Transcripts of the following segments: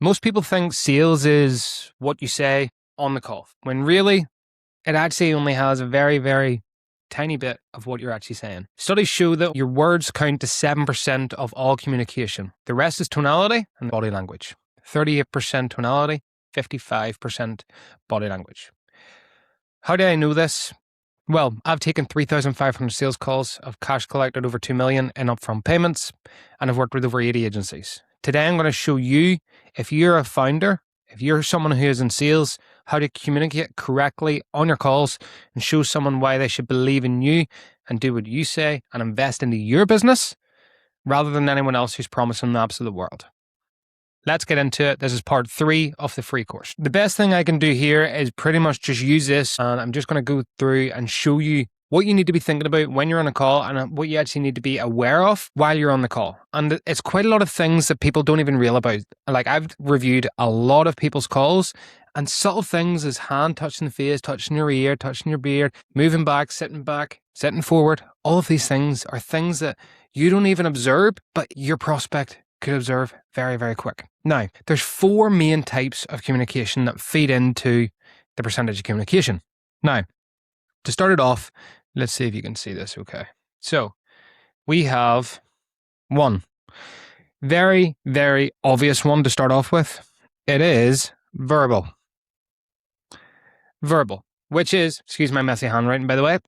Most people think sales is what you say on the call, when really it actually only has a very, very tiny bit of what you're actually saying. Studies show that your words count to 7% of all communication. The rest is tonality and body language. 38% tonality, 55% body language. How do I know this? Well, I've taken 3,500 sales calls, I've cash collected over 2 million in upfront payments, and I've worked with over 80 agencies. Today I'm going to show you, if you're a founder, if you're someone who is in sales, how to communicate correctly on your calls and show someone why they should believe in you and do what you say and invest into your business rather than anyone else who's promising the absolute world. Let's get into it. This is part 3 of the free course. The best thing I can do here is pretty much just use this, and I'm just going to go through and show you what you need to be thinking about when you're on a call and what you actually need to be aware of while you're on the call. And it's quite a lot of things that people don't even realize about. Like, I've reviewed a lot of people's calls, and subtle things as hand touching the face, touching your ear, touching your beard, moving back, sitting forward. All of these things are things that you don't even observe, but your prospect could observe very, very quick. Now, there's 4 main types of communication that feed into the percentage of communication. Now, to start it off, let's see if you can see this okay. So, we have 1. Very, very obvious one to start off with. It is verbal. Verbal, which is, excuse my messy handwriting by the way,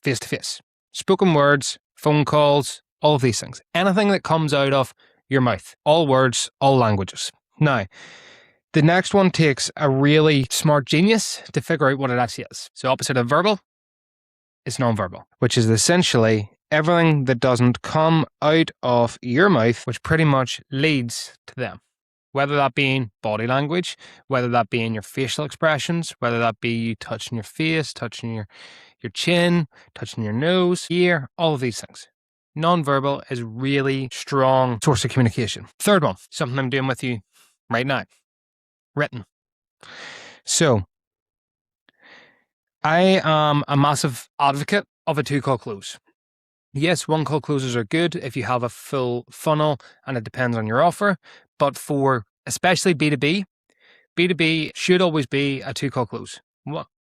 face-to-face. Spoken words, phone calls, all of these things. Anything that comes out of your mouth. All words, all languages. Now, the next one takes a really smart genius to figure out what it actually is. So opposite of verbal is nonverbal, which is essentially everything that doesn't come out of your mouth, which pretty much leads to them. Whether that being body language, whether that being your facial expressions, whether that be you touching your face, touching your chin, touching your nose, ear, all of these things. Nonverbal is really strong source of communication. Third one, something I'm doing with you right now. Written. So, I am a massive advocate of a 2-call close. Yes, 1-call closes are good if you have a full funnel and it depends on your offer, but for especially B2B, B2B should always be a 2-call close.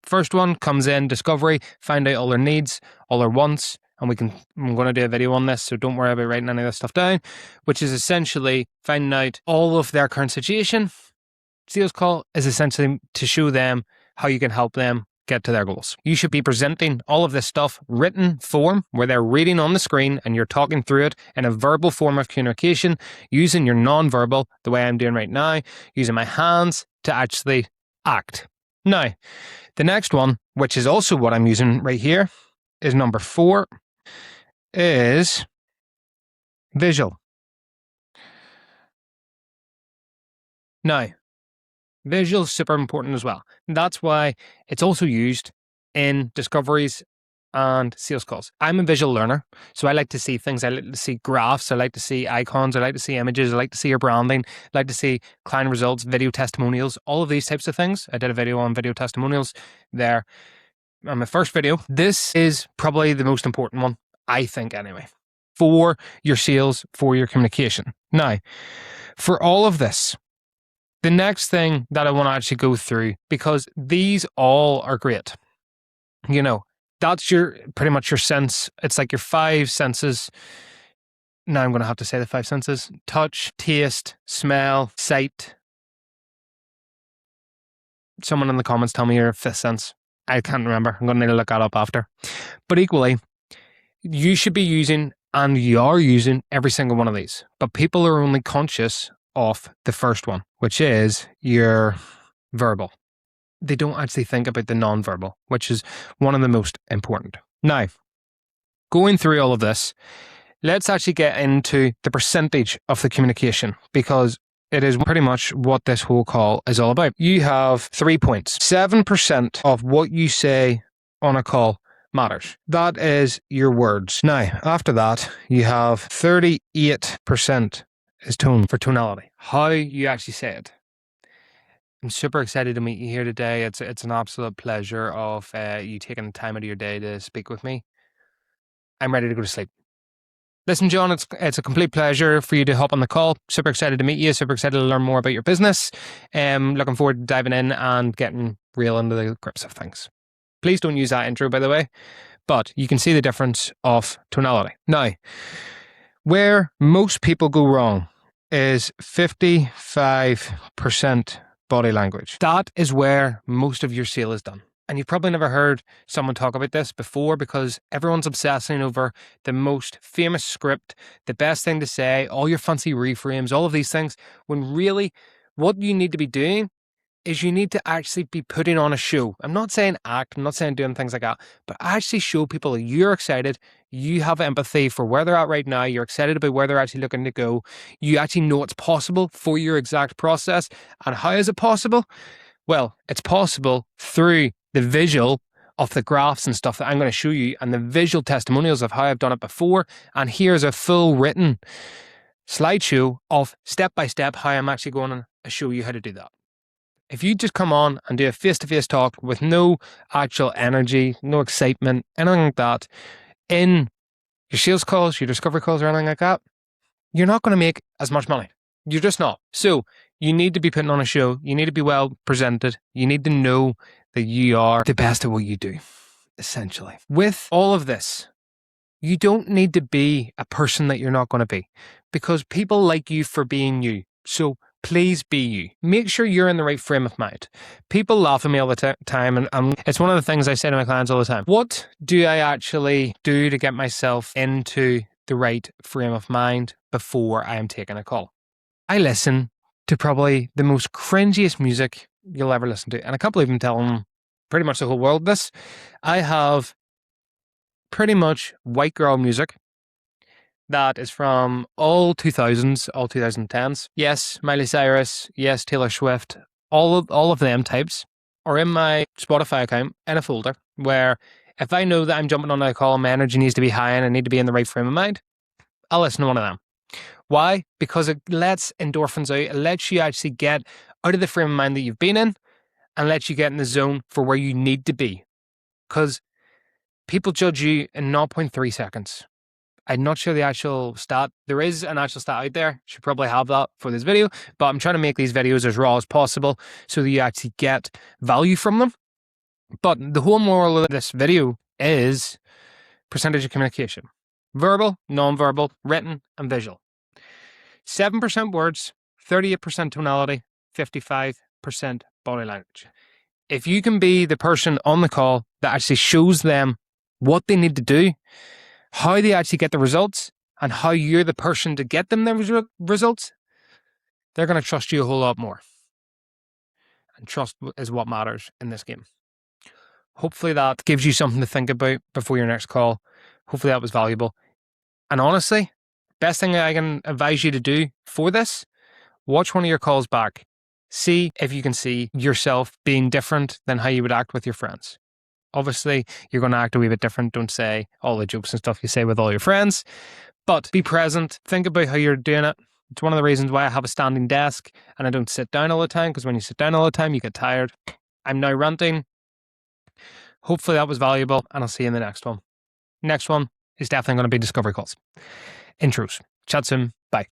First one comes in, discovery, find out all their needs, all their wants, and I'm going to do a video on this, so don't worry about writing any of this stuff down, which is essentially finding out all of their current situation. Sales call is essentially to show them how you can help them get to their goals. You should be presenting all of this stuff written form where they're reading on the screen and you're talking through it in a verbal form of communication using your non-verbal, the way I'm doing right now, using my hands to actually act. Now, the next one, which is also what I'm using right here, is number 4, is visual. Now, visual is super important as well. That's why it's also used in discoveries and sales calls. I'm a visual learner, so I like to see things. I like to see graphs. I like to see icons. I like to see images. I like to see your branding. I like to see client results, video testimonials, all of these types of things. I did a video on video testimonials there on my first video. This is probably the most important one, I think anyway, for your sales, for your communication. Now, for all of this, the next thing that I want to actually go through, because these all are great. You know, that's pretty much your sense. It's like your 5 senses. Now I'm going to have to say the 5 senses. Touch, taste, smell, sight. Someone in the comments tell me your 5th sense. I can't remember. I'm going to need to look that up after. But equally, you should be using, and you are using, every single one of these. But people are only conscious of the first one, which is your verbal. They don't actually think about the non-verbal, which is one of the most important. Now, going through all of this, let's actually get into the percentage of the communication, because it is pretty much what this whole call is all about. You have 3 points. 7% of what you say on a call matters. That is your words. Now, after that, you have 38% is tone, for tonality. How you actually say it. I'm super excited to meet you here today. It's an absolute pleasure of you taking the time out of your day to speak with me. I'm ready to go to sleep. Listen, John, it's a complete pleasure for you to hop on the call. Super excited to meet you. Super excited to learn more about your business. Looking forward to diving in and getting real into the grips of things. Please don't use that intro, by the way, but you can see the difference of tonality. Now, where most people go wrong is 55% body language. That is where most of your sale is done. And you've probably never heard someone talk about this before because everyone's obsessing over the most famous script, the best thing to say, all your fancy reframes, all of these things, when really what you need to be doing is you need to actually be putting on a show. I'm not saying act, I'm not saying doing things like that, but actually show people that you're excited, you have empathy for where they're at right now, you're excited about where they're actually looking to go, you actually know it's possible for your exact process. And how is it possible? Well, it's possible through the visual of the graphs and stuff that I'm going to show you and the visual testimonials of how I've done it before. And here's a full written slideshow of step-by-step how I'm actually going to show you how to do that. If you just come on and do a face-to-face talk with no actual energy, no excitement, anything like that, in your sales calls, your discovery calls or anything like that, you're not going to make as much money. You're just not. So you need to be putting on a show. You need to be well presented. You need to know that you are the best at what you do, essentially. With all of this, you don't need to be a person that you're not going to be because people like you for being you. So please be you. Make sure you're in the right frame of mind. People laugh at me all the time, and it's one of the things I say to my clients all the time. What do I actually do to get myself into the right frame of mind before I am taking a call? I listen to probably the most cringiest music you'll ever listen to. And I can't believe I'm telling pretty much the whole world this. I have pretty much white girl music that is from all 2000s, all 2010s. Yes, Miley Cyrus. Yes, Taylor Swift. All of them types are in my Spotify account in a folder where if I know that I'm jumping on a call, my energy needs to be high and I need to be in the right frame of mind, I'll listen to one of them. Why? Because it lets endorphins out. It lets you actually get out of the frame of mind that you've been in and lets you get in the zone for where you need to be. Because people judge you in 0.3 seconds. I'm not sure the actual stat. There is an actual stat out there. Should probably have that for this video. But I'm trying to make these videos as raw as possible so that you actually get value from them. But the whole moral of this video is percentage of communication. Verbal, non-verbal, written, and visual. 7% words, 38% tonality, 55% body language. If you can be the person on the call that actually shows them what they need to do, how they actually get the results, and how you're the person to get them the results, they're going to trust you a whole lot more. And trust is what matters in this game. Hopefully that gives you something to think about before your next call. Hopefully that was valuable. And honestly, best thing I can advise you to do for this, watch one of your calls back. See if you can see yourself being different than how you would act with your friends. Obviously, you're going to act a wee bit different. Don't say all the jokes and stuff you say with all your friends, but be present. Think about how you're doing it. It's one of the reasons why I have a standing desk and I don't sit down all the time, because when you sit down all the time, you get tired. I'm now ranting. Hopefully that was valuable, and I'll see you in the next one. Next one is definitely going to be discovery calls. Intros. Chat soon.